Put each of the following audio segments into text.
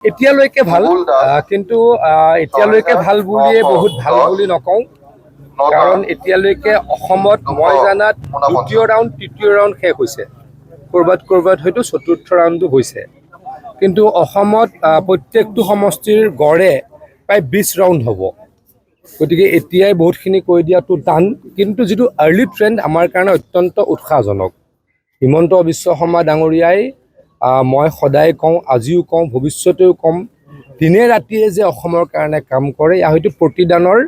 এতিয়ালৈকে ভাল, কিন্তু এতিয়ালৈকে ভাল বুলিয়ে বহুত ভাল বুলি নকওঁ। কাৰণ এতিয়ালৈকে অসমত মই জানাত দ্বিতীয় ৰাউণ্ড তৃতীয় ৰাউণ্ড শেষ হৈছে, ক'ৰবাত হয়তো চতুৰ্থ ৰাউণ্ডটো হৈছে। কিন্তু অসমত প্ৰত্যেকটো সমষ্টিৰ গড়ে প্ৰায় 20 ৰাউণ্ড হ'ব। গতিকে এতিয়াই বহুতখিনি কৈ দিয়াটো টান, কিন্তু যিটো আৰ্লি ট্ৰেণ্ড আমাৰ কাৰণে অত্যন্ত উৎসাহজনক। হিমন্ত বিশ্ব শৰ্মা ডাঙৰীয়াই মই সদায় কওঁ, আজিও কওঁ, ভৱিষ্যতেও ক'ম, দিনে ৰাতিয়ে যে অসমৰ কাৰণে কাম কৰে, এয়া হয়তো প্ৰতিদানৰ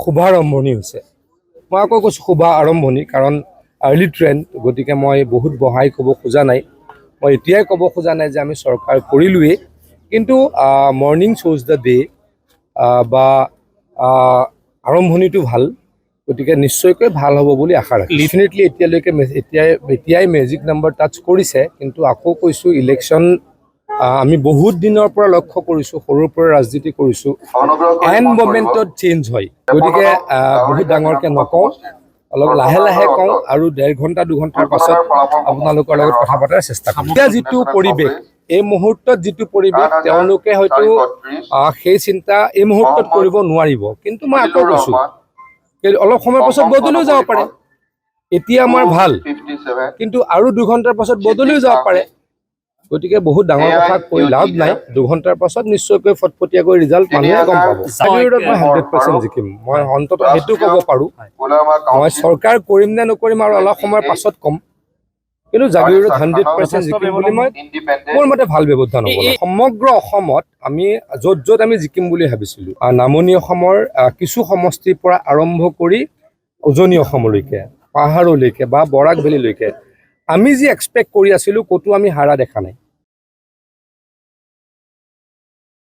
শুভাৰম্ভণি হৈছে। মই আকৌ কৈছোঁ শুভ আৰম্ভণি, কাৰণ আৰ্লি ট্ৰেণ্ড। গতিকে মই বহুত বহাই ক'ব খোজা নাই, মই এতিয়াই ক'ব খোজা নাই যে আমি চৰকাৰ কৰিলোৱেই, কিন্তু মৰ্ণিং শ্ব'জ দ্য ডে বা আৰম্ভণিটো ভাল। গতিকে নিশ্চয়কৈ ভাল হ'ব বুলি আশা ৰাখিছোঁ। ডেফিনেটলি এতিয়াই মেজিক নাম্বাৰ টাচ কৰিছে, কিন্তু আকৌ কৈছোঁ ইলেকশ্যন আমি বহুত দিনৰ পৰা লক্ষ্য কৰিছোঁ, সৰুৰ পৰা ৰাজনীতি কৰিছোঁ, এণ্ড মমেণ্টত চেঞ্জ হয়। গতিকে বহুত ডাঙৰকৈ নকওঁ, অলপ লাহে লাহে কওঁ, আৰু 1.5 ঘণ্টা 2 ঘণ্টাৰ পাছত আপোনালোকৰ লগত কথা পতাৰ চেষ্টা কৰিম। এতিয়া যিটো পৰিৱেশ, এই মুহূৰ্তত যিটো পৰিৱেশ, তেওঁলোকে হয়তো সেই চিন্তা এই মুহূৰ্তত কৰিব নোৱাৰিব। কিন্তু মই আকৌ কৈছোঁ, অলপ সময়ৰ পাছত বদলিও যাব পাৰে। এতিয়া আমাৰ ভাল, কিন্তু আৰু 2 ঘণ্টাৰ পাছত বদলিও যাব পাৰে। গতিকে বহুত ডাঙৰ কথা কৈ লাভ নাই। 2 ঘণ্টাৰ পাছত নিশ্চয়কৈ ফটফটীয়াকৈ ৰিজাল্ট মানুহে গম পাব। জাগিৰোডত মই 100% জিকিম, মই অন্ততঃ সেইটো ক'ব পাৰোঁ। মই চৰকাৰ কৰিম নে নকৰিম আৰু অলপ সময়ৰ পাছত ক'ম, কিন্তু জাগিৰোডত 100% জিকিম বুলি মই মোৰ মতে ভাল ব্যৱধান হ'ব। সমগ্ৰ অসমত আমি য'ত আমি জিকিম বুলি ভাবিছিলোঁ, নামনি অসমৰ কিছু সমষ্টিৰ পৰা আৰম্ভ কৰি উজনি অসমলৈকে, পাহাৰলৈকে বা বৰাক ভেলীলৈকে আমি যি এক্সপেক্ট কৰি আছিলোঁ, ক'তো আমি হাৰা দেখা নাই।